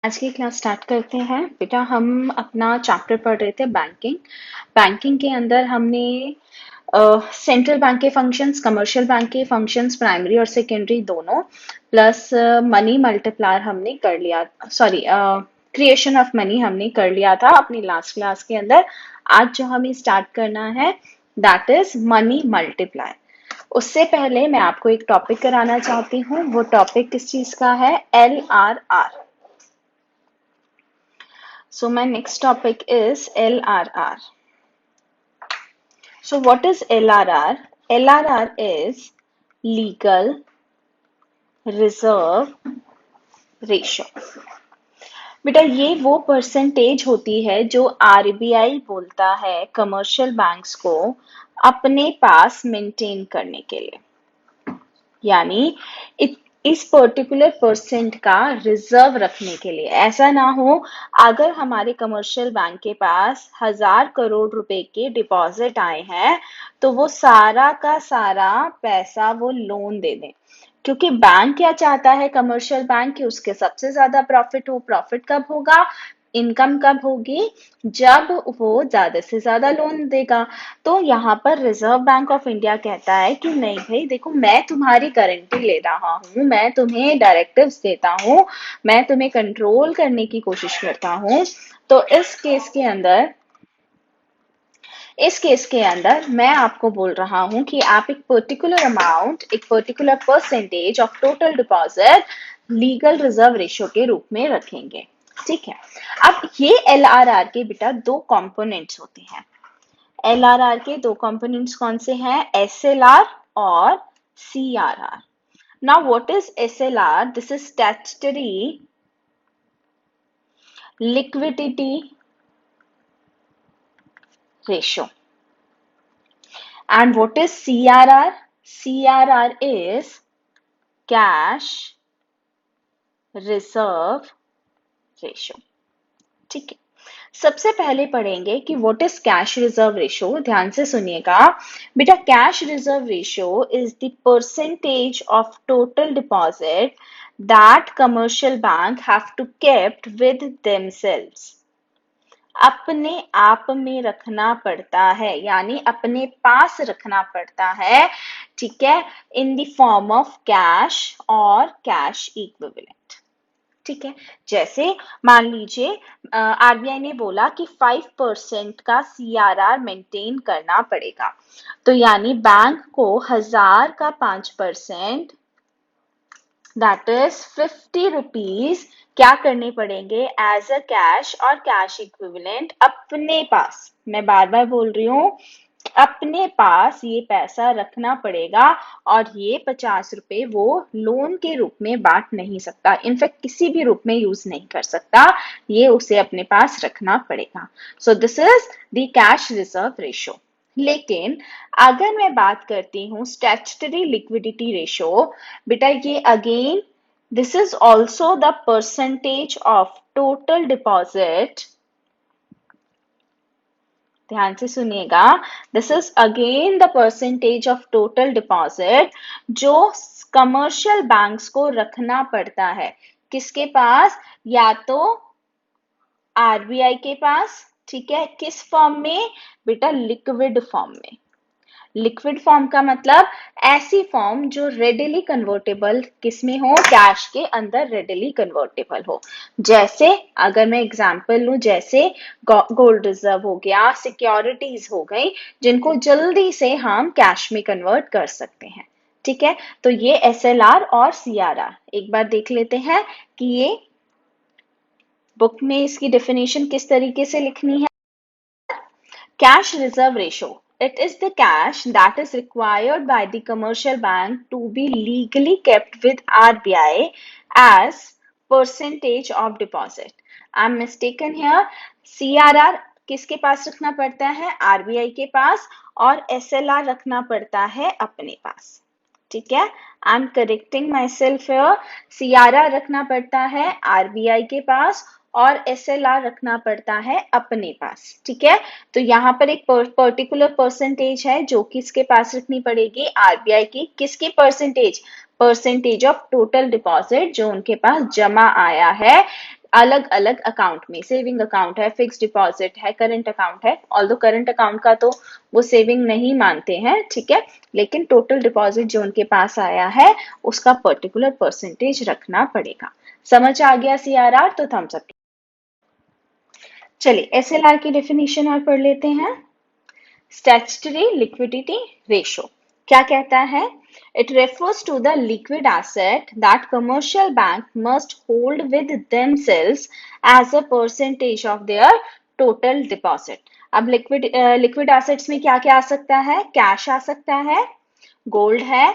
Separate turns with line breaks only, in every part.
आज की class start करते हैं। बेटा हम अपना चैप्टर पढ़ रहे थे बैंकिंग। बैंकिंग के अंदर हमने सेंट्रल बैंक के फंक्शंस, कमर्शियल बैंक के फंक्शंस, प्राइमरी और सेकेंडरी दोनों, प्लस मनी मल्टीप्लायर हमने कर लिया। सॉरी, क्रिएशन ऑफ मनी हमने कर लिया था अपनी लास्ट क्लास के अंदर। आज जो हमें स्टार्ट करना है दैट इज मनी मल्टीप्लायर। उससे पहले मैं आपको एक टॉपिक कराना चाहती हूँ। वो टॉपिक किस चीज का है? LRR। So my next topic is LRR. So what is LRR? LRR is Legal Reserve Ratio. बेटा ये वो परसेंटेज होती है जो आरबीआई बोलता है कमर्शियल बैंक्स को अपने पास मेंटेन करने के लिए। यानी इस पर्टिकुलर परसेंट का रिजर्व रखने के लिए। ऐसा ना हो अगर हमारे कमर्शियल बैंक के पास 1000 करोड़ रुपए के डिपॉजिट आए हैं तो वो सारा का सारा पैसा वो लोन दे दें। क्योंकि बैंक क्या चाहता है, कमर्शियल बैंक, कि उसके सबसे ज्यादा प्रॉफिट हो। प्रॉफिट कब होगा? इनकम कब होगी? जब वो ज्यादा से ज्यादा लोन देगा। तो यहाँ पर रिजर्व बैंक ऑफ इंडिया कहता है कि नहीं भाई देखो, मैं तुम्हारी गारंटी ले रहा हूँ, मैं तुम्हें डायरेक्टिव्स देता हूँ, मैं तुम्हें कंट्रोल करने की कोशिश करता हूँ। तो इस केस के अंदर मैं आपको बोल रहा हूं कि आप एक पर्टिकुलर अमाउंट, एक particular percentage of total deposit legal reserve ratio के रूप में रखेंगे। ठीक है। अब ये एलआरआर के बेटा दो कंपोनेंट्स होते हैं। एलआरआर के दो कंपोनेंट्स कौन से हैं? एसएलआर और CRR. Now what is SLR? This is statutory liquidity ratio. And what is CRR? CRR is cash reserve ratio. ठीक है। सबसे पहले पढ़ेंगे कि what is cash reserve ratio. ध्यान से सुनिएगा बेटा। Cash reserve ratio is the percentage of total deposit that commercial bank have to kept with themselves. अपने आप में रखना पड़ता है, यानी अपने पास रखना पड़ता है। ठीक है। इन द फॉर्म ऑफ कैश और कैश इक्विवेलेंट। ठीक है। जैसे मान लीजिए आरबीआई ने बोला कि 5% का सीआरआर मेंटेन करना पड़ेगा। तो यानी बैंक को 1000 का 5%, दैट इज 50 रुपीज, क्या करने पड़ेंगे एज अ कैश और कैश इक्विवेलेंट अपने पास। मैं बार बार बोल रही हूँ, अपने पास ये पैसा रखना पड़ेगा। और ये 50 रुपए वो लोन के रूप में बांट नहीं सकता, इनफैक्ट किसी भी रूप में यूज नहीं कर सकता। ये उसे अपने पास रखना पड़ेगा। सो this is the cash reserve ratio. लेकिन अगर मैं बात करती हूँ स्टैट्यूटरी लिक्विडिटी रेशियो, बेटा ये again this is also the percentage of total deposit. ध्यान से सुनिएगा, this is again the percentage of total deposit जो कमर्शियल बैंक्स को रखना पड़ता है। किसके पास? या तो आरबीआई के पास। ठीक है। किस फॉर्म में? बेटा लिक्विड फॉर्म में। लिक्विड फॉर्म का मतलब ऐसी फॉर्म जो रेडिली कन्वर्टेबल, किसमें हो? कैश के अंदर रेडिली कन्वर्टेबल हो। जैसे अगर मैं एग्जांपल लूं, जैसे गोल्ड रिजर्व हो गया, सिक्योरिटीज हो गई, जिनको जल्दी से हम कैश में कन्वर्ट कर सकते हैं। ठीक है। तो ये एसएलआर और सीआरआर एक बार देख लेते हैं कि ये बुक में इसकी डेफिनेशन किस तरीके से लिखनी है। Cash reserve ratio. It is the cash that is required by the commercial bank to be legally kept with RBI as percentage of deposit. I'm mistaken here. CRR किसके पास रखना पड़ता है? RBI के पास। और SLR रखना पड़ता है अपने पास। ठीक है। I am correcting my self here. CRR रखना पड़ता है आरबीआई के पास और एसएलआर रखना पड़ता है अपने पास। ठीक है। तो यहाँ पर एक पर्टिकुलर परसेंटेज है जो किसके पास रखनी पड़ेगी? आरबीआई की। किसकी percentage? Percentage of total deposit जो उनके पास जमा आया है अलग अलग अकाउंट में, सेविंग अकाउंट है, फिक्स डिपॉजिट है, करंट अकाउंट है। ऑल्दो करंट अकाउंट का तो वो सेविंग नहीं मानते हैं, ठीक है, लेकिन टोटल डिपॉजिट जो उनके पास आया है उसका पर्टिकुलर परसेंटेज रखना पड़ेगा। समझ आ गया सीआरआर? तो थम्स अप। चलिए एसएलआर की डेफिनेशन और पढ़ लेते हैं। स्टैट्यूटरी लिक्विडिटी रेशो क्या कहता है? It refers to the liquid asset that commercial bank must hold with themselves as a percentage of their total deposit. अब लिक्विड एसेट्स में क्या क्या आ सकता है? कैश आ सकता है, गोल्ड है,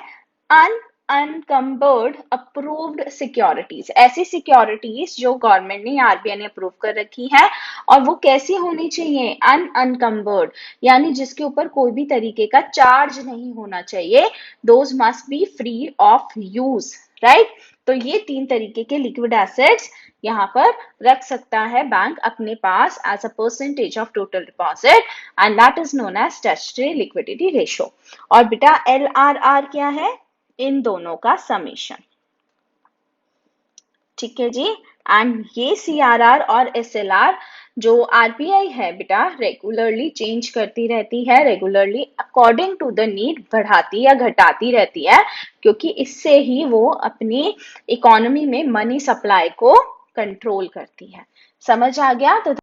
अनकम्बर्ड अप्रूव्ड सिक्योरिटीज, ऐसी सिक्योरिटीज जो गवर्नमेंट ने, आरबीआई ने अप्रूव कर रखी है, और वो कैसी होनी चाहिए? अनकम्बर्ड, यानी जिसके ऊपर कोई भी तरीके का चार्ज नहीं होना चाहिए। Those must be free of use, right? तो ये 3 तरीके के लिक्विड एसेट्स यहाँ पर रख सकता है बैंक अपने पास as a percentage of total deposit, and that is known as statutory liquidity ratio. और बेटा एलआरआर क्या है? इन दोनों का समेशन, ठीक है जी। एंड ये सीआरआर और एसएलआर जो आरबीआई है बेटा रेगुलरली चेंज करती रहती है, regularly according to the need बढ़ाती या घटाती रहती है, क्योंकि इससे ही वो अपनी इकोनॉमी में मनी सप्लाई को कंट्रोल करती है। समझ आ गया? तो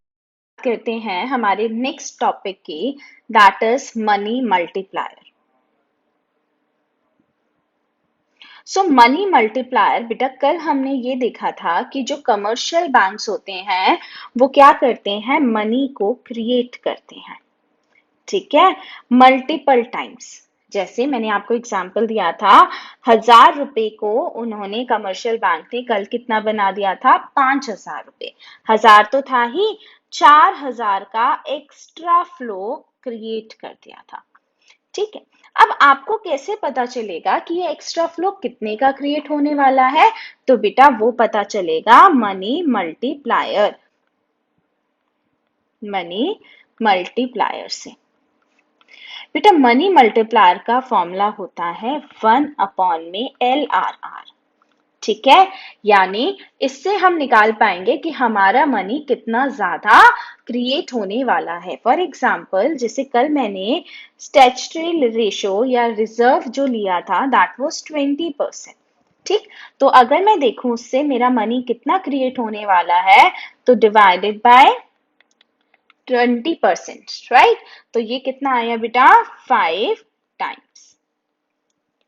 करते हैं हमारे नेक्स्ट टॉपिक की, that is money multiplier. So money multiplier बेटा कल हमने ये देखा था कि जो कमर्शियल बैंक्स होते हैं वो क्या करते हैं? मनी को क्रिएट करते हैं, ठीक है, मल्टीपल टाइम्स। जैसे मैंने आपको एग्जांपल दिया था, 1000 रुपए को उन्होंने कमर्शियल बैंक ने कल कितना बना दिया था? 5000 रुपए। 1000 तो था ही, 4000 का एक्स्ट्रा फ्लो क्रिएट कर दिया था, ठीक है। अब आपको कैसे पता चलेगा कि ये एक्स्ट्रा फ्लो कितने का क्रिएट होने वाला है? तो बेटा वो पता चलेगा मनी मल्टीप्लायर, मनी मल्टीप्लायर से। बेटा मनी मल्टीप्लायर का फॉर्मूला होता है 1 में LRR, ठीक है, यानी इससे हम निकाल पाएंगे कि हमारा मनी कितना ज्यादा क्रिएट होने वाला है। फॉर एग्जाम्पल जैसे कल मैंने स्टैट्यूटरी रेशो या रिजर्व जो लिया था दैट वाज 20%, ठीक। तो अगर मैं देखूं उससे मेरा मनी कितना क्रिएट होने वाला है, तो डिवाइडेड बाय 20%, राइट? तो ये कितना आया बेटा? 5 टाइम्स,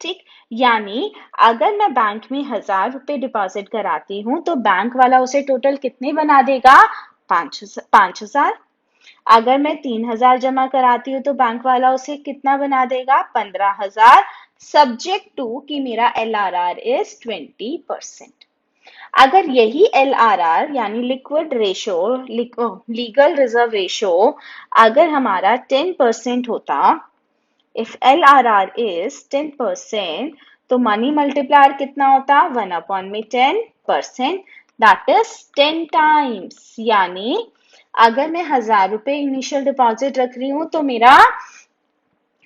ठीक। यानी अगर मैं बैंक में 1000 रुपए डिपॉजिट कराती हूँ तो बैंक वाला उसे टोटल कितने बना देगा? 5000। अगर मैं 3000 जमा कराती हूँ तो बैंक वाला उसे कितना बना देगा? 15000, सब्जेक्ट टू कि मेरा LRR इज 20%। अगर यही LRR यानी liquid ratio, legal reserve ratio अगर हमारा 10% होता, if LRR is 10%, तो मनी मल्टीप्लायर कितना होता? 1/10%, दैट इज 10 टाइम्स। यानी अगर मैं 1000 रुपए इनिशियल डिपॉजिट रख रही हूं तो मेरा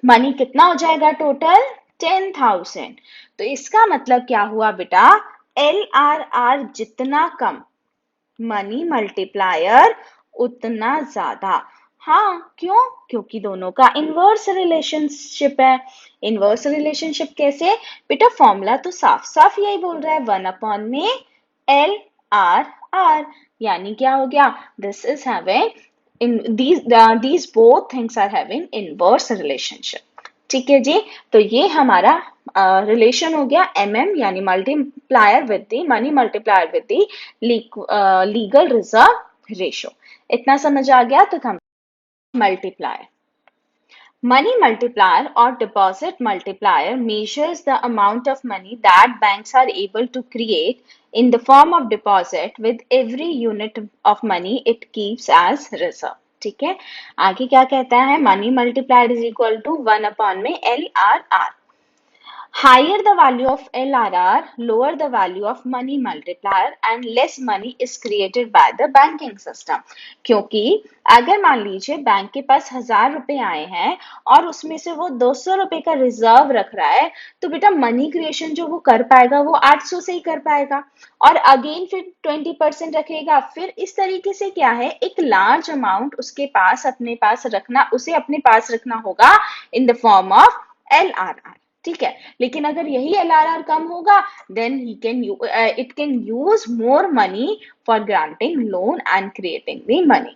मनी कितना हो जाएगा टोटल? 10,000। तो इसका मतलब क्या हुआ बेटा? LRR जितना कम, मनी मल्टीप्लायर उतना ज्यादा। हाँ, क्यों? क्योंकि दोनों का इनवर्स रिलेशनशिप है। इनवर्स रिलेशनशिप कैसे? बेटा फॉर्मूला तो साफ साफ यही बोल रहा है, 1 में LRR, यानी क्या हो गया? This is having in these both things are having inverse relationship, ठीक है जी। तो ये हमारा रिलेशन हो गया यानी multiplier with the money multiplier with the legal reserve ratio. इतना समझ आ गया? तो हम multiplier, money multiplier or deposit multiplier measures the amount of money that banks are able to create in the form of deposit with every unit of money it keeps as reserve, ठीक है। आगे क्या कहता है? Money multiplier is equal to 1 में LRR। Higher the value of LRR, lower the value of money multiplier and less money is created by the banking system. क्योंकि अगर मान लीजिए बैंक के पास 1000 रुपए आए हैं और उसमें से वो 200 रुपए का रिजर्व रख रहा है, तो बेटा मनी क्रिएशन जो वो कर पाएगा वो 800 से ही कर पाएगा और अगेन फिर 20% रखेगा। फिर इस तरीके से क्या है, एक लार्ज अमाउंट उसके पास अपने पास रखना, उसे अपने पास रखना होगा in the form of LRR। ठीक है, लेकिन अगर यही LRR कम होगा then he can it can use more money for granting loan and creating the money.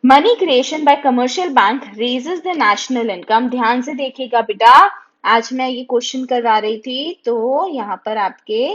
Money creation by commercial bank raises the national income. ध्यान से देखिएगा बेटा, आज मैं ये क्वेश्चन करवा रही थी तो यहाँ पर आपके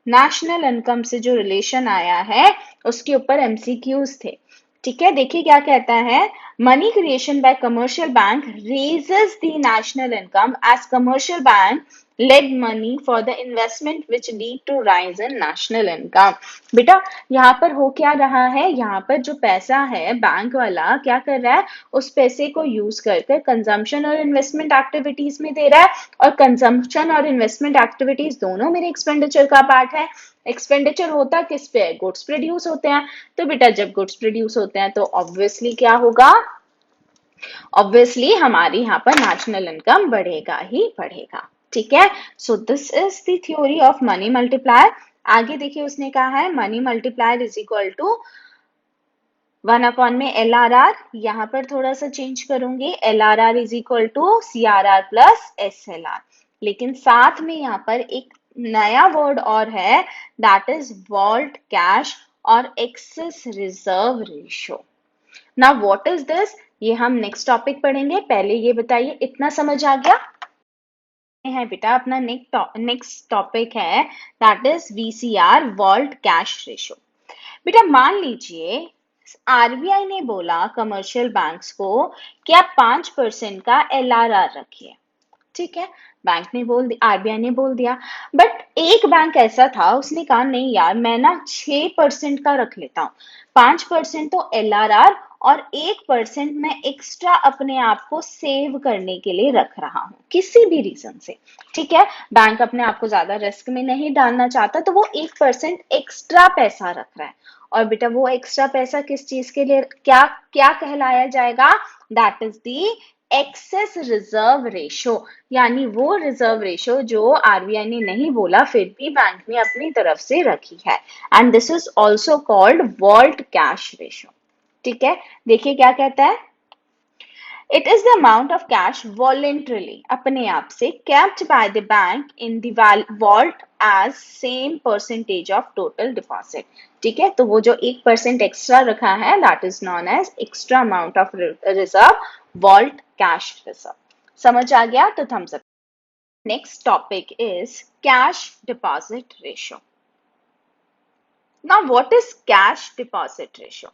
नेशनल इनकम से जो रिलेशन आया है उसके ऊपर एमसीक्यूज थे। ठीक है, देखिए क्या कहता है, money creation by commercial bank raises the national income as commercial bank lend money for the investment which lead to rise in national income. बेटा यहाँ पर हो क्या रहा है, यहाँ पर जो पैसा है बैंक वाला क्या कर रहा है, उस पैसे को यूज कर कंजम्पशन और इन्वेस्टमेंट एक्टिविटीज में दे रहा है और कंजम्पशन और इन्वेस्टमेंट एक्टिविटीज दोनों मेरे एक्सपेंडिचर का पार्ट है। एक्सपेंडिचर होता किस पे है, गुड्स प्रोड्यूस होते हैं। तो बेटा जब गुड्स प्रोड्यूस होते हैं तो ऑब्वियसली क्या होगा, ऑब्वियसली हमारी यहाँ पर नेशनल इनकम बढ़ेगा ही बढ़ेगा। ठीक है, so this is the theory of money multiplier. आगे देखिए उसने कहा है money multiplier is equal to 1 में LRR, यहाँ पर थोड़ा सा चेंज करूंगी, LRR is equal to CRR plus SLR। लेकिन साथ में यहाँ पर एक नया वर्ड और है, दैट इज वॉल्ट कैश और excess reserve ratio. Now what is this, ये हम नेक्स्ट टॉपिक पढ़ेंगे। पहले ये बताइए इतना समझ आ गया है बेटा? अपना नेक्स्ट टॉपिक है that is VCR, vault cash ratio. बेटा मान लीजिए आरबीआई ने बोला कमर्शियल बैंक्स को कि आप 5% का LRR रखिए। ठीक है, बैंक ने बोल दिया, आरबीआई ने बोल दिया, बट एक बैंक ऐसा था उसने कहा नहीं यार मैं ना 6% का रख लेता हूँ। 5% तो LRR और 1% मैं एक्स्ट्रा अपने आप को सेव करने के लिए रख रहा हूँ किसी भी रीजन से। ठीक है, बैंक अपने आप को ज्यादा रिस्क में नहीं डालना चाहता तो वो 1% एक्स्ट्रा पैसा रख रहा है। और बेटा वो एक्स्ट्रा पैसा किस चीज के लिए, क्या क्या कहलाया जाएगा, that is the excess reserve ratio, यानी वो रिजर्व रेशो जो आरबीआई ने नहीं बोला फिर भी बैंक ने अपनी तरफ से रखी है, and this is also called vault cash ratio. ठीक है, देखिए क्या कहता है, it is the amount of cash voluntarily, अपने आप से, kept by the bank in the vault as same percentage of total deposit. ठीक है, तो वो जो 1% एक्स्ट्रा रखा है that is known as extra amount of reserve, vault cash reserve. समझ आ गया तो thumbs up. Next topic is cash deposit ratio. Now what is cash deposit ratio?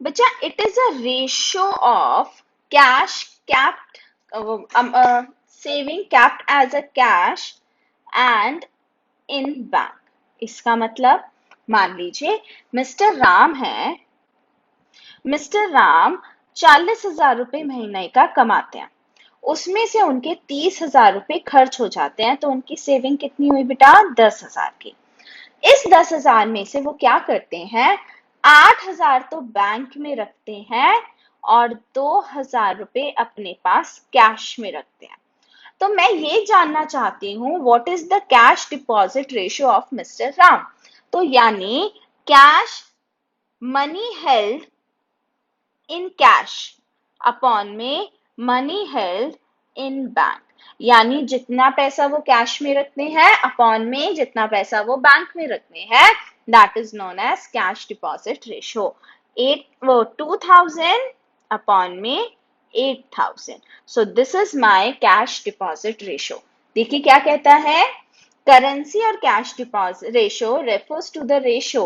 Bacha, it is a ratio of cash kept, saving kept as a cash and in bank. इसका मतलब मान लीजिए mister Ram है, mister Ram 40,000 रुपए महीने का कमाते हैं, उसमें से उनके 30,000 रुपए खर्च हो जाते हैं, तो उनकी सेविंग कितनी हुई बेटा, 10,000 की। इस 10,000 में से वो क्या करते हैं, 8,000 तो बैंक में रखते हैं और 2,000 रुपए अपने पास कैश में रखते हैं। तो मैं ये जानना चाहती हूँ what is the cash deposit ratio of mister Ram. तो यानी cash money held in cash upon में मनी हेल्ड इन बैंक, यानी जितना पैसा वो कैश में रखते हैं अपॉन में जितना पैसा वो बैंक में रखते हैं, that is known as cash deposit ratio। 2,000 upon में 8,000, so this is my cash deposit ratio। देखिए क्या कहता है, करेंसी और cash deposit ratio refers to the ratio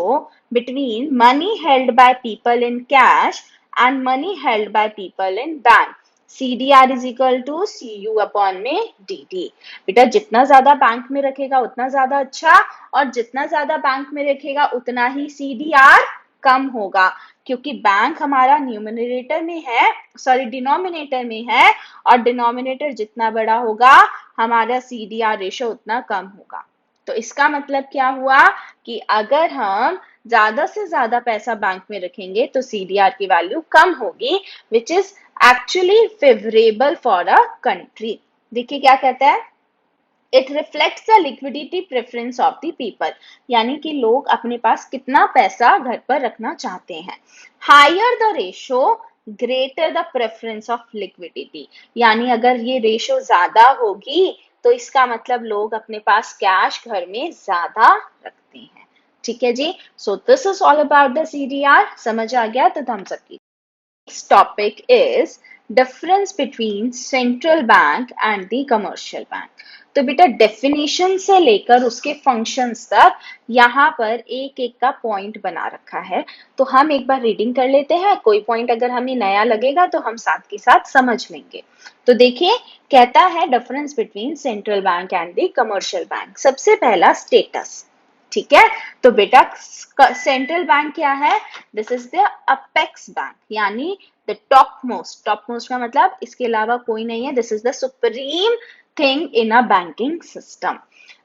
between money held by people in cash and money held by people in bank। CDR is equal to CU upon में DD। बेटा जितना ज्यादा bank में रखेगा उतना ज्यादा अच्छा, और जितना ज्यादा बैंक में रखेगा उतना ही CDR कम होगा, क्योंकि बैंक हमारा न्यूमरेटर में है, सॉरी डिनोमिनेटर में है, और डिनोमिनेटर जितना बड़ा होगा हमारा CDR रेशो उतना कम होगा। तो इसका मतलब क्या हुआ कि अगर हम ज्यादा से ज्यादा पैसा बैंक में रखेंगे तो CDR की वैल्यू कम होगी, which is actually favourable for a country. देखिए क्या कहता है, it reflects the liquidity preference of the people, यानी कि लोग अपने पास कितना पैसा घर पर रखना चाहते हैं। Higher the ratio greater the preference of liquidity, यानी अगर ये रेशो ज्यादा होगी तो इसका मतलब लोग अपने पास कैश घर में ज्यादा रखते हैं। ठीक है जी, so this is all about the CDR। समझ आ गया तो थम्स अप कीजिए। Next topic is difference between central bank and the commercial bank। तो बेटा डेफिनेशन से लेकर उसके फंक्शंस तक यहाँ पर एक एक का पॉइंट बना रखा है, तो हम एक बार रीडिंग कर लेते हैं। कोई पॉइंट अगर हमें नया लगेगा तो हम साथ के साथ समझ लेंगे। तो देखिए, कहता है difference between central bank and the commercial bank. सबसे पहला स्टेटस, ठीक है। तो बेटा सेंट्रल बैंक क्या है, this is the apex bank, यानी the top most. Top most का मतलब इसके अलावा कोई नहीं है, this is the supreme thing in a banking system.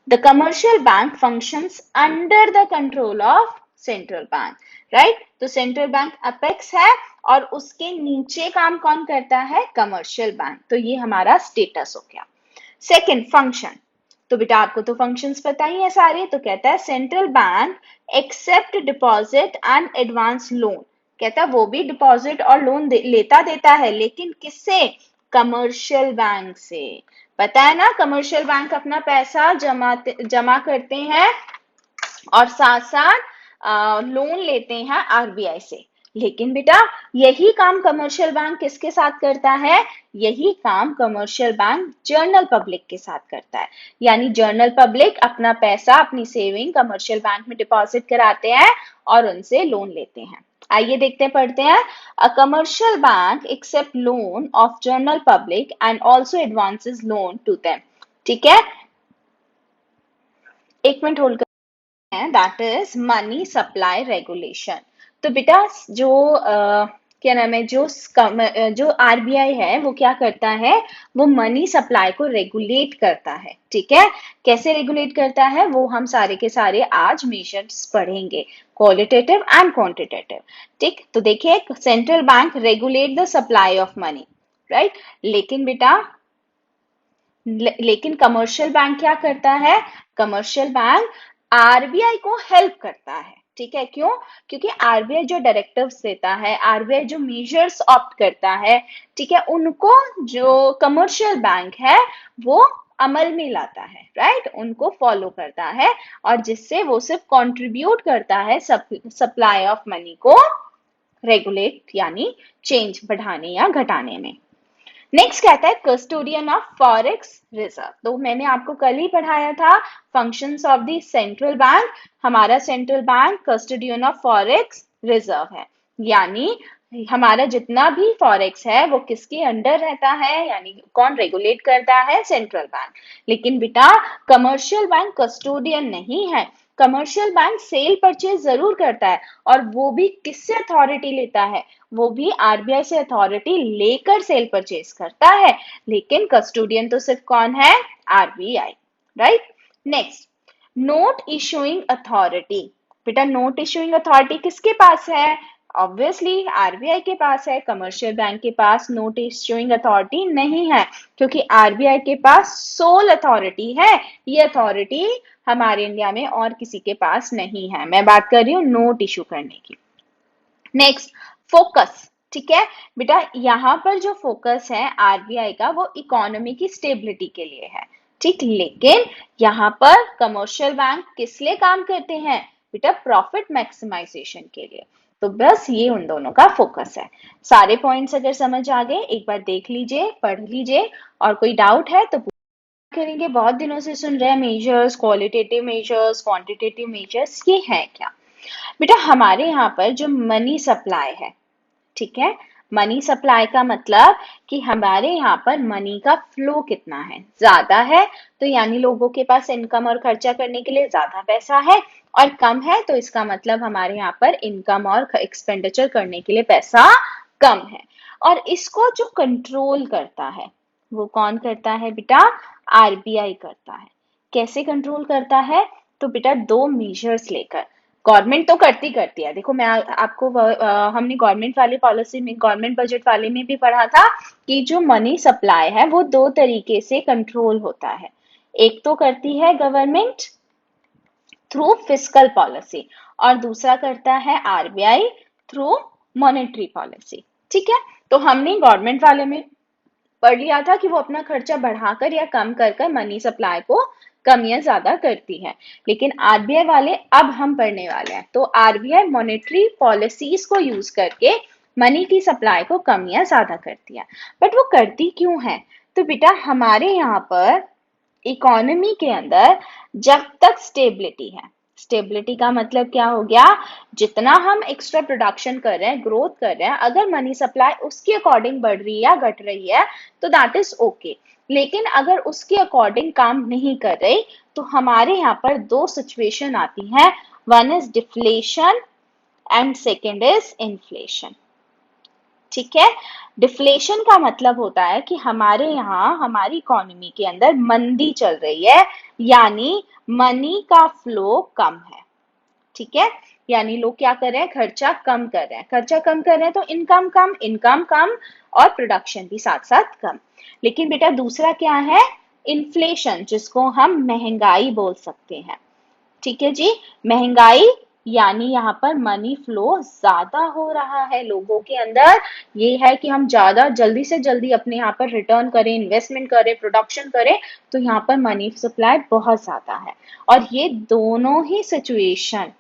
The commercial bank functions under the control of central bank, right. तो सेंट्रल बैंक अपेक्स है और उसके नीचे काम कौन करता है, कमर्शियल बैंक। तो ये हमारा स्टेटस हो गया। Second, function. तो बेटा आपको तो फंक्शंस पता ही है सारे। तो कहता है central bank accept deposit and advance loan. कहता है वो भी डिपॉजिट और लोन लेता देता है, लेकिन किससे, कमर्शियल बैंक से। पता है ना, कमर्शियल बैंक अपना पैसा जमा करते हैं और साथ साथ लोन लेते हैं RBI से। लेकिन बेटा यही काम कमर्शियल बैंक किसके साथ करता है, यही काम कमर्शियल बैंक जनरल पब्लिक के साथ करता है। यानी जनरल पब्लिक अपना पैसा, अपनी सेविंग कमर्शियल बैंक में डिपॉजिट कराते हैं और उनसे लोन लेते हैं। आइए देखते हैं, पढ़ते हैं। A commercial bank accept loan of general public and also advances loan to them. ठीक है, एक मिनट होल्ड है, that is money supply regulation. तो बेटा जो क्या नाम है, जो RBI है वो क्या करता है, वो मनी सप्लाई को रेगुलेट करता है। ठीक है, कैसे रेगुलेट करता है वो हम सारे के सारे आज मेजर्स पढ़ेंगे, क्वालिटेटिव एंड क्वांटिटेटिव। ठीक, तो देखिए, central bank regulate the supply of money, right. लेकिन कमर्शियल बैंक क्या करता है, कमर्शियल बैंक RBI को हेल्प करता है। ठीक है, क्यों, क्योंकि RBI जो डायरेक्टिव्स देता है, RBI जो मेजर्स ऑप्ट करता है, ठीक है, उनको जो कमर्शियल बैंक है वो अमल में लाता है, राइट, उनको फॉलो करता है, और जिससे वो सिर्फ कंट्रीब्यूट करता है सप्लाई ऑफ मनी को रेगुलेट यानी चेंज बढ़ाने या घटाने में। नेक्स्ट कहता है कस्टोडियन ऑफ फॉरेक्स रिजर्व। तो मैंने आपको कल ही पढ़ाया था functions of the central bank. हमारा central bank custodian of forex reserve है, यानी हमारा जितना भी फॉरेक्स है वो किसके अंडर रहता है, यानी कौन रेगुलेट करता है, सेंट्रल बैंक। लेकिन बेटा कमर्शियल बैंक कस्टोडियन नहीं है। कमर्शियल बैंक सेल परचेज जरूर करता है, और वो भी किससे अथॉरिटी लेता है, वो भी RBI से अथॉरिटी लेकर सेल परचेज करता है, लेकिन कस्टोडियन तो सिर्फ कौन है, RBI, right. Next, note issuing authority. बेटा नोट इशूइंग अथॉरिटी किसके पास है, ऑब्वियसली RBI के पास है। कमर्शियल बैंक के पास नोट इशूइंग अथॉरिटी नहीं है, क्योंकि RBI के पास सोल अथॉरिटी है। ये अथॉरिटी हमारे इंडिया में और किसी के पास नहीं है। मैं बात कर रही हूँ नोट इशू करने की। Next, focus. ठीक है बेटा, यहाँ पर जो फोकस है RBI का वो इकोनॉमी की स्टेबिलिटी के लिए है। ठीक, लेकिन यहाँ पर कमर्शियल बैंक किस लिए काम करते हैं बेटा, प्रॉफिट मैक्सिमाइजेशन के लिए। तो बस ये उन दोनों का फोकस है। सारे पॉइंट्स अगर समझ आ गए एक बार देख लीजिए, पढ़ लीजिए, और कोई डाउट है तो करेंगे। बहुत दिनों से सुन रहे हैं measures, qualitative measures, quantitative measures, ये है क्या बेटा, हमारे यहाँ पर जो मनी सप्लाई है, ठीक है, मनी सप्लाई का मतलब कि हमारे यहाँ पर मनी का फ्लो कितना है, ज्यादा है तो यानी लोगों के पास इनकम और खर्चा करने के लिए ज्यादा पैसा है, और कम है तो इसका मतलब हमारे यहाँ पर इनकम और एक्सपेंडिचर करने के लिए पैसा कम है। और इसको जो कंट्रोल करता है वो कौन करता है बेटा? आरबीआई करता है। कैसे कंट्रोल करता है? तो बेटा दो मेजर्स लेकर। गवर्नमेंट तो करती करती है, देखो मैं आपको हमने गवर्नमेंट वाली पॉलिसी में, गवर्नमेंट बजट वाले में भी पढ़ा था कि जो मनी सप्लाई है वो दो तरीके से कंट्रोल होता है। एक तो करती है गवर्नमेंट थ्रू फिस्कल पॉलिसी, और दूसरा करता है आरबीआई थ्रू मॉनेटरी पॉलिसी। ठीक है, तो हमने गवर्नमेंट वाले में पढ़ लिया था कि वो अपना खर्चा बढ़ाकर या कम कर कर मनी सप्लाई को कम या ज्यादा करती है। लेकिन आरबीआई वाले अब हम पढ़ने वाले हैं, तो आरबीआई मॉनेटरी पॉलिसीज को यूज करके मनी की सप्लाई को कम या ज्यादा करती है। बट वो करती क्यों है? तो बेटा हमारे यहाँ पर इकोनॉमी के अंदर जब तक स्टेबिलिटी है, स्टेबिलिटी का मतलब क्या हो गया? जितना हम एक्स्ट्रा प्रोडक्शन कर रहे हैं, ग्रोथ कर रहे हैं, अगर मनी सप्लाई उसके अकॉर्डिंग बढ़ रही है या घट रही है तो दैट इज ओके। लेकिन अगर उसके अकॉर्डिंग काम नहीं कर रही तो हमारे यहाँ पर दो सिचुएशन आती हैं, one is deflation and second is inflation. ठीक है, डिफ्लेशन का मतलब होता है कि हमारे यहाँ हमारी इकोनॉमी के अंदर मंदी चल रही है, यानी मनी का फ्लो कम है। ठीक है, यानी लोग क्या कर रहे हैं? खर्चा कम कर रहे हैं, खर्चा कम कर रहे हैं तो इनकम कम, इनकम कम और प्रोडक्शन भी साथ साथ कम। लेकिन बेटा दूसरा क्या है? इन्फ्लेशन, जिसको हम महंगाई बोल सकते हैं। ठीक है जी, महंगाई यानी यहाँ पर मनी फ्लो ज्यादा हो रहा है लोगों के अंदर। ये है कि हम ज्यादा जल्दी से जल्दी अपने यहाँ पर रिटर्न करें, इन्वेस्टमेंट करें, प्रोडक्शन करें, तो यहाँ पर मनी सप्लाई बहुत ज्यादा है। और ये दोनों ही सिचुएशन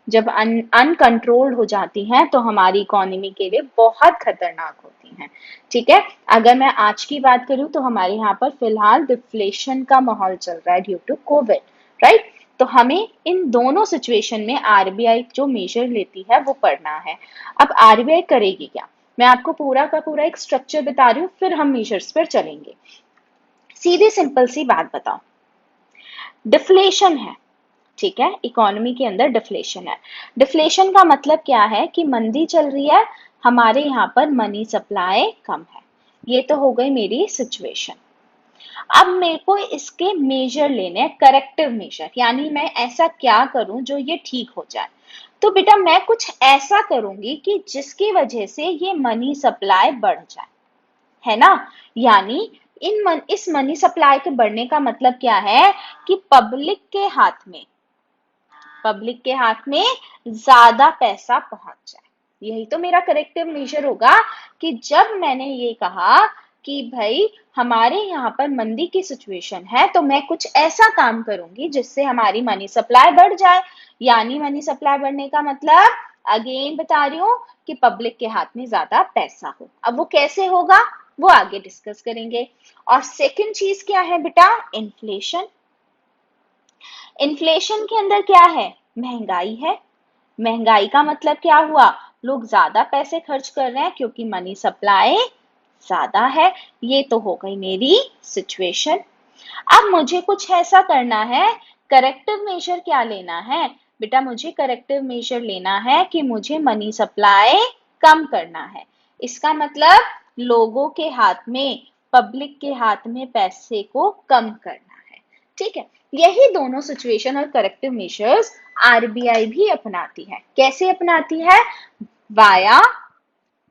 जब अनकंट्रोल्ड हो जाती हैं तो हमारी इकोनॉमी के लिए बहुत खतरनाक होती हैं। ठीक है, अगर मैं आज की बात करूं तो हमारे यहाँ पर फिलहाल डिफ्लेशन का माहौल चल रहा है ड्यू टू कोविड, राइट? तो हमें इन दोनों सिचुएशन में आरबीआई जो मेजर लेती है वो पढ़ना है। अब आरबीआई करेगी क्या? मैं आपको पूरा का पूरा एक स्ट्रक्चर बता रही हूँ, फिर हम मेजर्स पर चलेंगे। सीधी सिंपल सी बात बताओ, डिफ्लेशन है, ठीक है, इकोनॉमी के अंदर डिफ्लेशन है। डिफ्लेशन का मतलब क्या है? कि मंदी चल रही है, हमारे यहाँ पर मनी सप्लाई कम है। ये तो हो गई मेरी सिचुएशन। अब मेरे को इसके मेजर लेने हैं, करेक्टिव मेजर, यानी मैं ऐसा क्या करूं जो ये ठीक हो जाए। तो बेटा मैं कुछ ऐसा करूंगी कि जिसकी वजह से ये मनी सप्लाई बढ़ जाए, है ना? यानी इस मनी सप्लाई के बढ़ने का मतलब क्या है? कि पब्लिक के हाथ में ज्यादा पैसा पहुंच जाए। यही तो मेरा करेक्टिव मेजर होगा कि जब मैंने ये कहा कि भाई हमारे यहाँ पर मंदी की सिचुएशन है तो मैं कुछ ऐसा काम करूंगी जिससे हमारी मनी सप्लाई बढ़ जाए। यानी मनी सप्लाई बढ़ने का मतलब अगेन बता रही हूँ कि पब्लिक के हाथ में ज्यादा पैसा हो। अब वो कैसे होगा वो आगे डिस्कस करेंगे। और सेकंड चीज क्या है बेटा? इन्फ्लेशन। इन्फ्लेशन के अंदर क्या है? महंगाई है। महंगाई का मतलब क्या हुआ? लोग ज्यादा पैसे खर्च कर रहे हैं क्योंकि मनी सप्लाई ज्यादा है। ये तो हो गई मेरी सिचुएशन। अब मुझे कुछ ऐसा करना है, करेक्टिव मेजर क्या लेना है? बेटा मुझे करेक्टिव मेजर लेना है कि मुझे मनी सप्लाई कम करना है। इसका मतलब लोगों के हाथ में, पब्लिक के हाथ में पैसे को कम करना है। ठीक है, यही दोनों सिचुएशन और करेक्टिव मेजर्स आरबीआई भी अपनाती है। कैसे अपनाती है? Via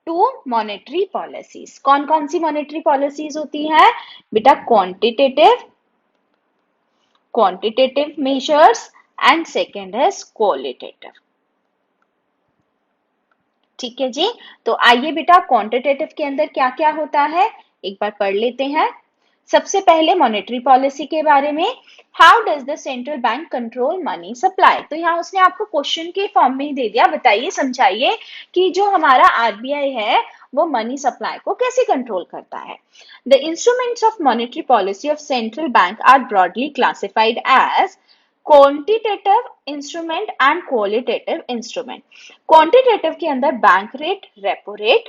two monetary policies. कौन कौन सी मॉनेटरी पॉलिसीज होती है बेटा? क्वांटिटेटिव मेजर्स एंड सेकेंड है क्वालिटेटिव। ठीक है जी, तो आइए बेटा क्वांटिटेटिव के अंदर क्या क्या होता है एक बार पढ़ लेते हैं। सबसे पहले मॉनेटरी पॉलिसी के बारे में, how does the central bank control money supply. तो यहाँ उसने आपको क्वेश्चन के फॉर्म में ही दे दिया, बताइए समझाइए कि जो हमारा आरबीआई है वो मनी सप्लाई को कैसे कंट्रोल करता है। The instruments of monetary policy of central bank are broadly classified as quantitative instrument and qualitative instrument. Quantitative के अंदर bank rate, repo rate,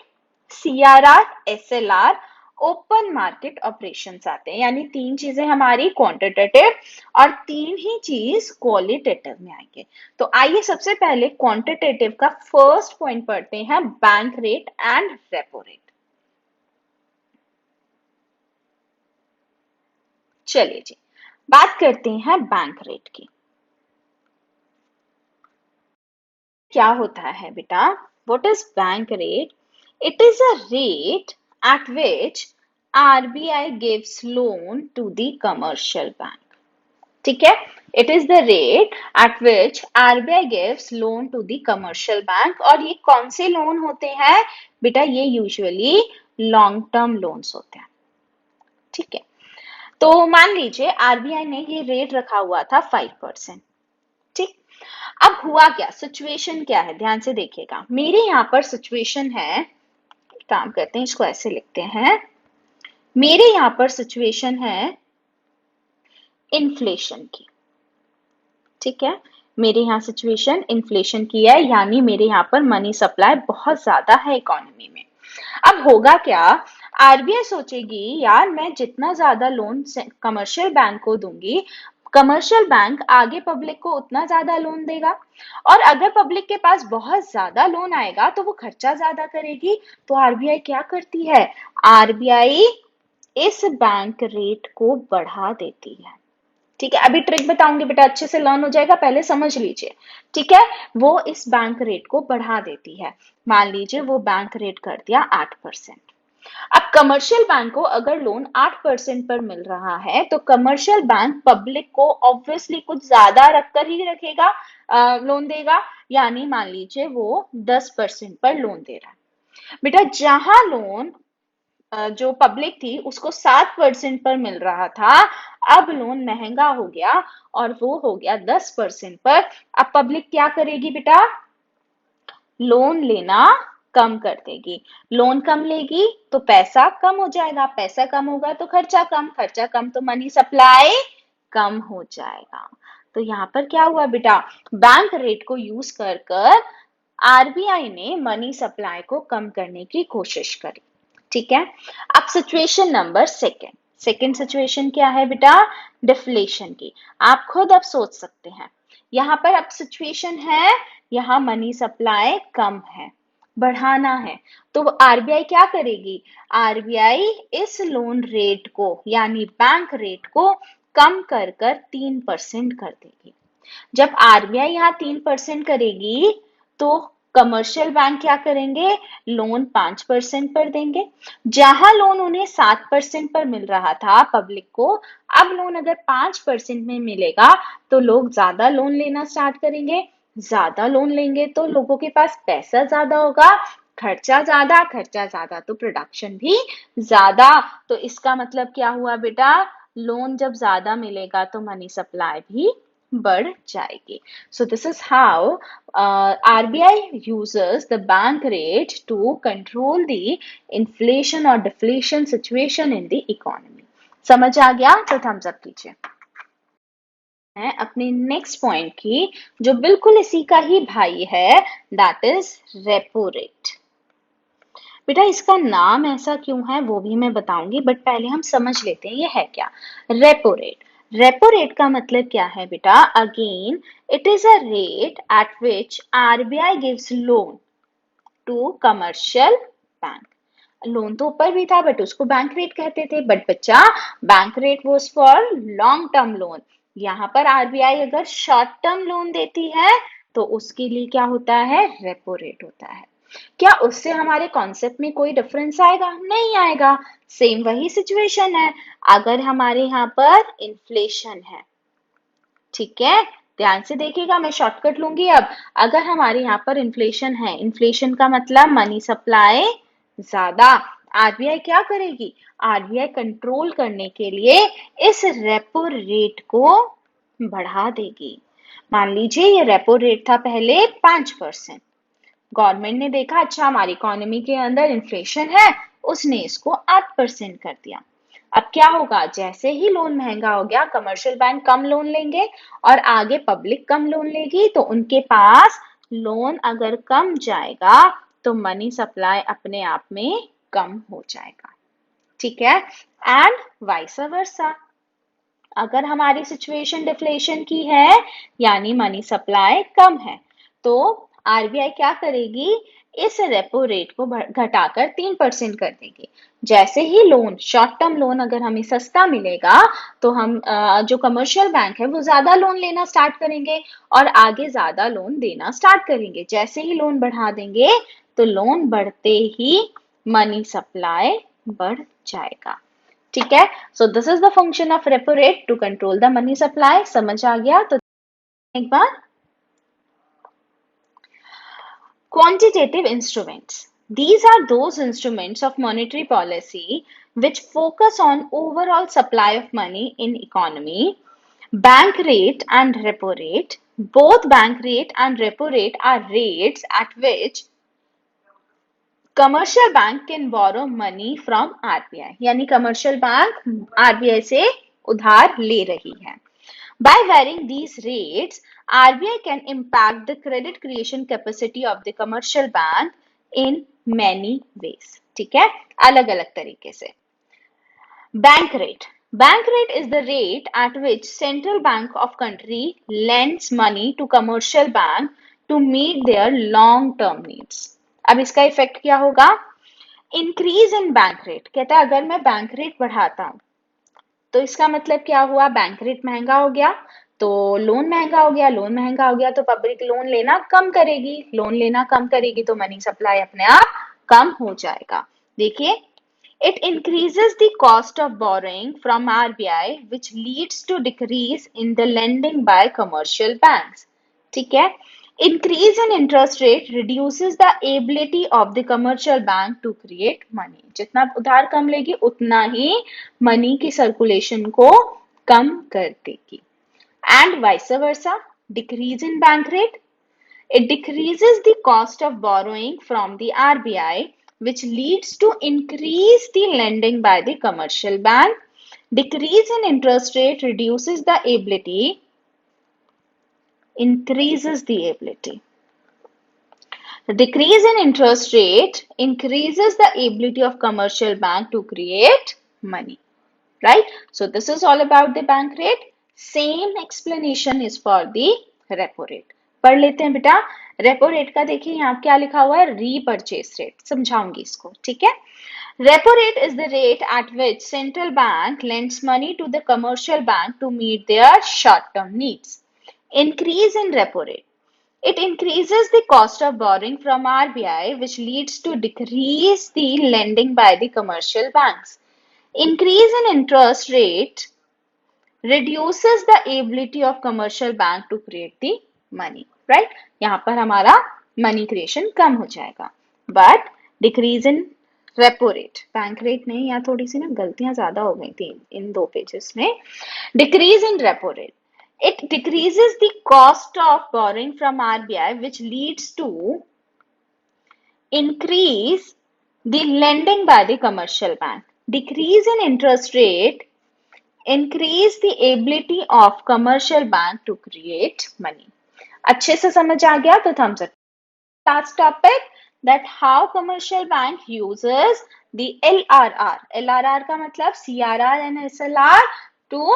CRR, SLR, open market operations आते हैं। यानी तीन चीजें हमारी क्वांटिटेटिव और तीन ही चीज क्वालिटेटिव में आएंगे। तो आइए सबसे पहले क्वांटिटेटिव का फर्स्ट पॉइंट पढ़ते हैं, bank rate and repo rate. चलिए जी, बात करते हैं बैंक रेट की। क्या होता है बेटा? What is bank rate? It is a rate at which RBI gives loan to the commercial bank. ठीक है, it is the rate at which RBI gives loan to the commercial bank. और ये कौन से लोन होते हैं बेटा? ये यूजुअली लॉन्ग टर्म लोन्स होते हैं। ठीक है, तो मान लीजिए आरबीआई ने ये रेट रखा हुआ था 5%। ठीक, अब हुआ क्या, सिचुएशन क्या है, ध्यान से देखिएगा। मेरे यहाँ पर सिचुएशन है, काम करते हैं, इसको ऐसे लिखते हैं। मेरे यहाँ पर सिचुएशन है इन्फ्लेशन की। ठीक है, मेरे यहाँ सिचुएशन इन्फ्लेशन की है, यानी मेरे यहाँ पर मनी सप्लाई बहुत ज्यादा है इकोनॉमी में। अब होगा क्या, आरबीआई सोचेगी यार मैं जितना ज्यादा लोन कमर्शियल बैंक को दूंगी, कमर्शियल बैंक आगे पब्लिक को उतना ज्यादा लोन देगा। और अगर पब्लिक के पास बहुत ज्यादा लोन आएगा तो वो खर्चा ज्यादा करेगी। तो आरबीआई क्या करती है? आरबीआई इस बैंक रेट को बढ़ा देती है। ठीक है, अभी ट्रिक बताऊंगी बेटा, अच्छे से लर्न हो जाएगा, पहले समझ लीजिए। ठीक है, वो इस बैंक रेट को बढ़ा देती है। मान लीजिए वो बैंक रेट कर दिया 8%। अब कमर्शियल बैंक को अगर लोन 8% पर मिल रहा है तो कमर्शियल बैंक पब्लिक को ऑब्वियसली कुछ ज्यादा रखकर ही रखेगा, लोन देगा। यानी मान लीजिए वो 10% पर लोन दे रहा है। बेटा जहां लोन जो पब्लिक थी उसको 7% पर मिल रहा था, अब लोन महंगा हो गया और वो हो गया 10% पर। अब पब्लिक क्या करेगी बेटा? लोन लेना कम कर देगी। लोन कम लेगी तो पैसा कम हो जाएगा, पैसा कम होगा तो खर्चा कम, खर्चा कम तो मनी सप्लाई कम हो जाएगा। तो यहाँ पर क्या हुआ बेटा? बैंक रेट को यूज कर कर आरबीआई ने मनी सप्लाई को कम करने की कोशिश करी। ठीक है, अब situation number second. Second situation क्या है बेटा? डिफ्लेशन की। आप खुद अब सोच सकते हैं, यहाँ पर अब सिचुएशन है, यहाँ मनी सप्लाई कम है, बढ़ाना है। तो आरबीआई क्या करेगी? आरबीआई इस लोन रेट को यानी बैंक रेट को कम कर कर 3% कर देगी। जब आरबीआई यहाँ 3% करेगी तो कमर्शियल बैंक क्या करेंगे? लोन 5% पर देंगे। जहां लोन उन्हें 7% पर मिल रहा था पब्लिक को, अब लोन अगर 5% में मिलेगा तो लोग ज्यादा लोन लेना स्टार्ट करेंगे। ज्यादा लोन लेंगे तो लोगों के पास पैसा ज्यादा होगा, खर्चा ज्यादा, खर्चा ज्यादा तो प्रोडक्शन भी ज्यादा। तो इसका मतलब क्या हुआ बेटा? लोन जब ज्यादा मिलेगा तो मनी सप्लाई भी बढ़ जाएगी। So this is how RBI uses the bank rate to control the inflation or deflation situation in the economy. समझ आ गया तो थम्स अप कीजिए। है अपने नेक्स्ट पॉइंट की, जो बिल्कुल इसी का ही भाई है, दैट इज रेपो रेट। बेटा इसका नाम ऐसा क्यों है वो भी मैं बताऊंगी, बट पहले हम समझ लेते हैं ये है क्या। रेपो रेट, रेपो रेट का मतलब क्या है बेटा? Again it is a rate at which RBI gives loan to commercial bank. Loan तो ऊपर भी था बट उसको बैंक रेट कहते थे, बट बच्चा bank rate was for long term loan. यहाँ पर आरबीआई अगर शॉर्ट टर्म लोन देती है तो उसके लिए क्या होता है? रेपो रेट होता है। क्या उससे हमारे कॉन्सेप्ट में कोई डिफरेंस आएगा? नहीं आएगा, सेम वही सिचुएशन है। अगर हमारे यहाँ पर इन्फ्लेशन है, ठीक है, ध्यान से देखिएगा, मैं शॉर्टकट लूंगी अब। अगर हमारे यहाँ पर इन्फ्लेशन है, इन्फ्लेशन का मतलब मनी सप्लाई ज्यादा, आरबीआई क्या करेगी? आरबीआई कंट्रोल करने के लिए इस रेपो रेट को बढ़ा देगी। मान लीजिए ये रेपो रेट था पहले 5%, गवर्नमेंट ने देखा अच्छा हमारी इकोनॉमी के अंदर इन्फ्लेशन है, उसने इसको 8% कर दिया। अब क्या होगा? जैसे ही लोन महंगा हो गया, कमर्शियल बैंक कम लोन लेंगे और आगे पब्लिक कम लोन लेगी, तो उनके पास लोन अगर कम जाएगा तो मनी सप्लाई अपने आप में कम हो जाएगा, ठीक है। एंड वाइस वर्सा, अगर हमारी सिचुएशन डिफ्लेशन की है यानी मनी सप्लाई कम है, तो आरबीआई क्या करेगी, इस रेपो रेट को घटाकर 3% कर देगी। जैसे ही लोन, शॉर्ट टर्म लोन अगर हमें सस्ता मिलेगा तो हम जो कमर्शियल बैंक है वो ज्यादा लोन लेना स्टार्ट करेंगे और आगे ज्यादा लोन देना स्टार्ट करेंगे। जैसे ही लोन बढ़ा देंगे तो लोन बढ़ते ही मनी सप्लाई बढ़ जाएगा, ठीक है। So this is the function of repo rate to control the money supply. समझ आ गया? तो एक बार, quantitative instruments, these are those instruments of monetary policy which focus on overall supply of money in economy. Bank rate and repo rate, both bank rate and repo rate are rates at which commercial bank can borrow money from RBI, यानी commercial bank RBI से उधार ले रही है। By varying these rates, RBI can impact the credit creation capacity of the commercial bank in many ways, ठीक है, अलग अलग तरीके से। Bank rate. Bank rate is the rate at which central bank of country lends money to commercial bank to meet their long term needs. अब इसका effect क्या होगा? इंक्रीज इन बैंक रेट, कहता है अगर मैं बैंक रेट बढ़ाता हूं तो इसका मतलब क्या हुआ, बैंक रेट महंगा हो गया तो लोन महंगा हो गया, लोन महंगा हो गया तो पब्लिक लोन लेना कम करेगी, लोन लेना कम करेगी तो मनी सप्लाई अपने आप कम हो जाएगा। देखिए, it increases the cost of borrowing from RBI which leads to decrease in the lending by commercial banks, ठीक है। Increase in interest rate reduces the ability of the commercial bank to create money, जितना उधार कम लेगी उतना ही money की circulation को कम कर देगी। And vice versa, decrease in bank rate, it decreases the cost of borrowing from the RBI, which leads to increase the lending by the commercial bank. Decrease in interest rate reduces the ability, increases the ability. The decrease in interest rate increases the ability of commercial bank to create money, right? So this is all about the bank rate. Same explanation is for the repo rate. पढ़ लेते हैं बेटा। Repo rate का देखिए यहाँ क्या लिखा हुआ है, रीपर्चेस रेट, समझाऊंगी इसको, ठीक है। Repo rate is the rate at which central bank lends money to the commercial bank to meet their short term needs. Increase in repo rate, it increases the cost of borrowing from RBI, which leads to decrease the lending by the commercial banks. Increase in interest rate reduces the ability of commercial bank to create the money, right? यहाँ पर हमारा money creation कम हो जाएगा। But decrease in repo rate, bank rate नहीं, यहाँ थोड़ी सी ना गलतियां ज्यादा हो गई थी इन दो पेजेस में। Decrease in repo rate, it decreases the cost of borrowing from RBI, which leads to increase the lending by the commercial bank. Decrease in interest rate increase the ability of commercial bank to create money. अच्छे से समझ आ गया तो thumbs up. Last topic, that how commercial bank uses the LRR. LRR का मतलब CRR and SLR to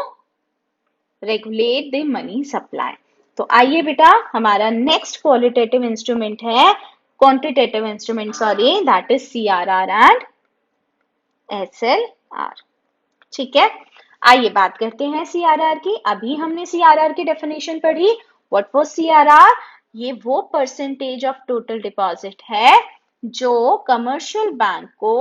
regulate the money supply. तो आइए बेटा, हमारा नेक्स्ट क्वालिटेटिव इंस्ट्रूमेंट है, quantitative instrument sorry, that is CRR and SLR, ठीक है। आइए बात करते हैं CRR की। अभी हमने CRR की डेफिनेशन पढ़ी। What was CRR? ये वो परसेंटेज ऑफ टोटल डिपॉजिट है जो कमर्शियल बैंक को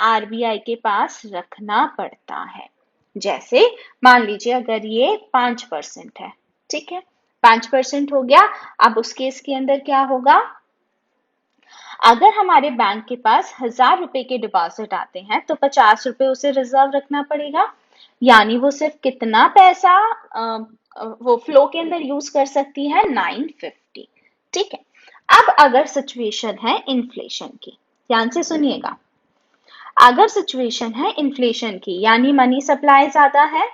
RBI के पास रखना पड़ता है। जैसे मान लीजिए अगर ये 5% है, ठीक है, 5% हो गया। अब उस केस के अंदर क्या होगा, अगर हमारे बैंक के पास 1000 रुपए के डिपॉजिट आते हैं तो 50 रुपए उसे रिजर्व रखना पड़ेगा, यानी वो सिर्फ कितना पैसा वो फ्लो के अंदर यूज कर सकती है, 950, ठीक है। अब अगर सिचुएशन है इन्फ्लेशन की, ध्यान से सुनिएगा, अगर सिचुएशन है इन्फ्लेशन की यानी मनी सप्लाई ज्यादा है,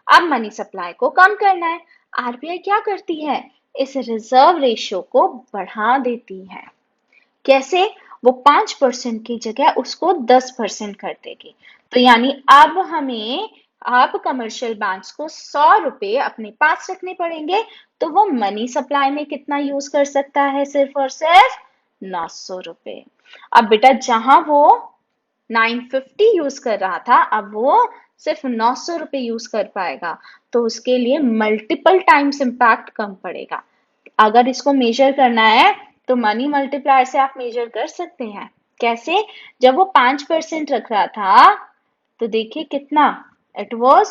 अब मनी सप्लाई को कम करना है, आरबीआई क्या करती है, इस रिजर्व रेशियो को बढ़ा देती है। कैसे? वो 5% की जगह उसको 10% कर देगी। तो यानी अब कमर्शियल बैंक्स को 100 रुपए अपने पास रखने पड़ेंगे, तो वो मनी सप्लाई में कितना यूज कर सकता है? सिर्फ और सिर्फ 900 रुपए। अब बेटा जहां वो 950 यूज कर रहा था, अब वो सिर्फ 900 रुपए यूज कर पाएगा, तो उसके लिए मल्टीपल टाइम्स इम्पैक्ट कम पड़ेगा। अगर इसको मेजर करना है तो मनी मल्टीप्लायर से आप मेजर कर सकते हैं। कैसे? जब वो 5% रख रहा था, तो देखिए कितना, इट वॉज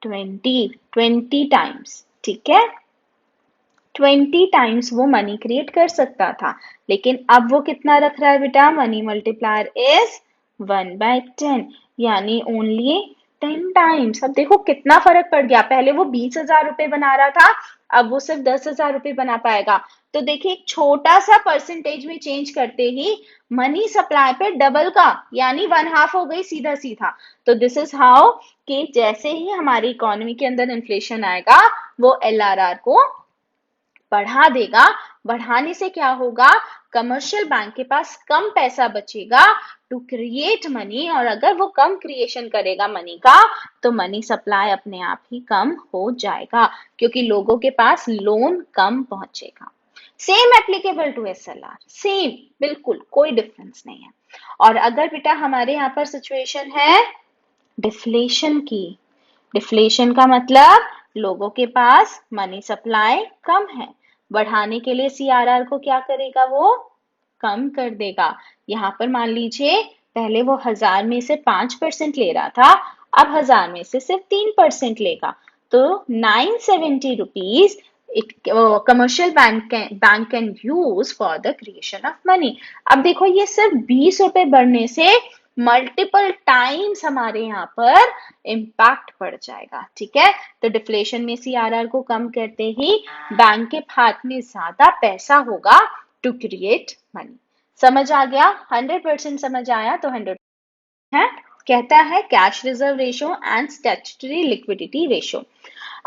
20 टाइम्स, ठीक है, 20 टाइम्स वो मनी क्रिएट कर सकता था। लेकिन अब वो कितना रख रहा है बेटा? मनी मल्टीप्लायर इज 1/10, यानी ओनली 10 टाइम्स। अब देखो कितना फर्क पड़ गया, पहले वो 20,000 रुपए बना रहा था, अब वो सिर्फ 10,000 रुपए बना पाएगा। तो देखिए एक छोटा सा परसेंटेज में चेंज करते ही मनी सप्लाई पे डबल का, यानी 1/2 हो गई सीधा सीधा। तो दिस इज हाउ कि जैसे ही हमारी इकोनॉमी के अंदर इन्फ्लेशन आएगा, वो एलआरआर को बढ़ा देगा। बढ़ाने से क्या होगा? कमर्शियल बैंक के पास कम पैसा बचेगा टू क्रिएट मनी, और अगर वो कम क्रिएशन करेगा मनी का, तो मनी सप्लाई अपने आप ही कम हो जाएगा, क्योंकि लोगों के पास लोन कम पहुंचेगा। Same applicable to SLR, same, बिल्कुल कोई डिफरेंस नहीं है। और अगर बेटा हमारे यहाँ पर सिचुएशन है डिफ्लेशन की, डिफ्लेशन का मतलब लोगों के पास मनी सप्लाई कम है, बढ़ाने के लिए सीआरआर को क्या करेगा? वो कम कर देगा। यहाँ पर मान लीजिए पहले वो 1000 में से 5% ले रहा था, अब 1000 में से सिर्फ 3% लेगा, तो 970 rupees commercial bank can use for the creation of money. अब देखो ये सिर्फ 20 रुपए बढ़ने से मल्टीपल टाइम्स हमारे यहाँ पर इम्पैक्ट पड़ जाएगा, ठीक है। तो डिफ्लेशन में सीआरआर को कम करते ही बैंक के हाथ में ज्यादा पैसा होगा टू क्रिएट मनी। समझ आ गया? 100% समझ आया तो 100 है। कहता है cash reserve ratio and statutory liquidity ratio.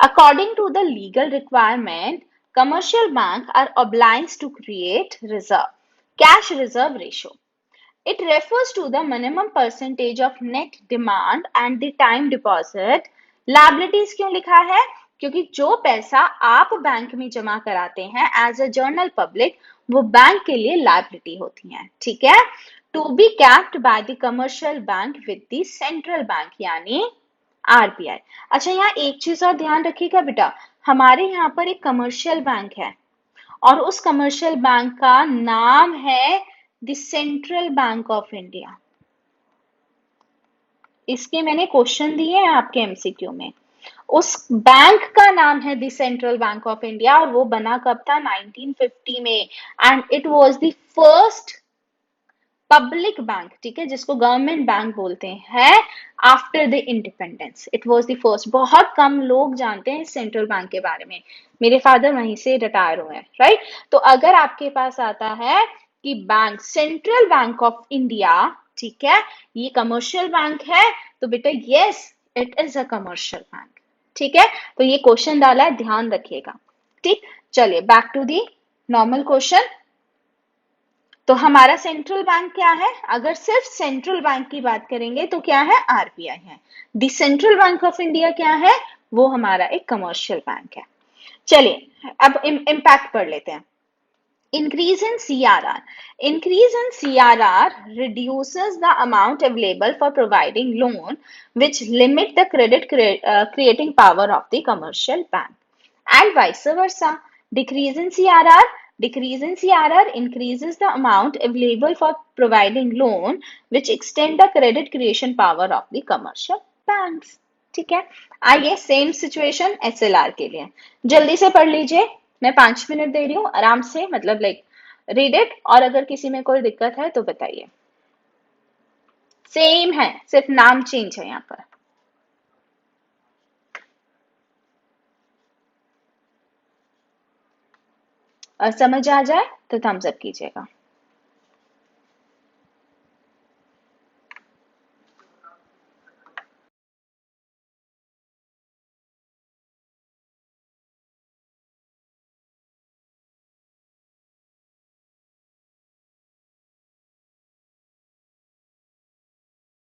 According to the legal requirement, commercial banks are obliged to create reserve, cash reserve ratio. It refers to the minimum percentage of net demand and the time deposit. Liabilities क्यों लिखा है? क्योंकि जो पैसा आप bank में जमा कराते हैं एज अ जर्नल पब्लिक, वो बैंक के लिए लाइबिलिटी होती है, ठीक है। To be capped by the commercial bank with the central bank, यानी आरबीआई। अच्छा यहाँ एक चीज और ध्यान रखिएगा बेटा, हमारे यहाँ पर एक कमर्शियल बैंक है और उस कमर्शियल बैंक का नाम है the central bank of India. इसके मैंने क्वेश्चन दिए हैं आपके एमसीक्यू में। उस बैंक का नाम है the central bank of India, और वो बना कब था? 1950 में, and it was the first public bank, ठीक है, जिसको गवर्नमेंट बैंक बोलते हैं, after the independence. It was the first. बहुत कम लोग जानते हैं सेंट्रल बैंक के बारे में, मेरे फादर वहीं से रिटायर हुए हैं, राइट। तो अगर आपके पास आता है कि bank central bank of India, ठीक है, ये कमर्शियल बैंक है, तो बेटा yes it is a commercial bank, ठीक है। तो ये क्वेश्चन डाला है, ध्यान रखिएगा, ठीक। चलिए back to the normal question. तो हमारा सेंट्रल बैंक क्या है? अगर सिर्फ सेंट्रल बैंक की बात करेंगे तो क्या है? आरबीआई है। The central bank of India क्या है? वो हमारा एक कमर्शियल बैंक है। चलिए अब इम्पैक्ट पढ़ लेते हैं। Increase in CRR. Increase in CRR reduces the amount available for providing loan, which limit the creating power of the commercial bank. And vice versa. Decrease in CRR. Decrease in CRR increases the amount available for providing loan, which extend the credit creation power of the commercial banks. ठीक है। आइए same situation SLR के लिए जल्दी से पढ़ लीजिए। मैं 5 मिनट दे रही हूँ, आराम से, मतलब लाइक रीड इट, और अगर किसी में कोई दिक्कत है तो बताइए। सेम है, सिर्फ नाम चेंज है यहाँ पर। समझ आ जाए तो थम्स अप कीजिएगा।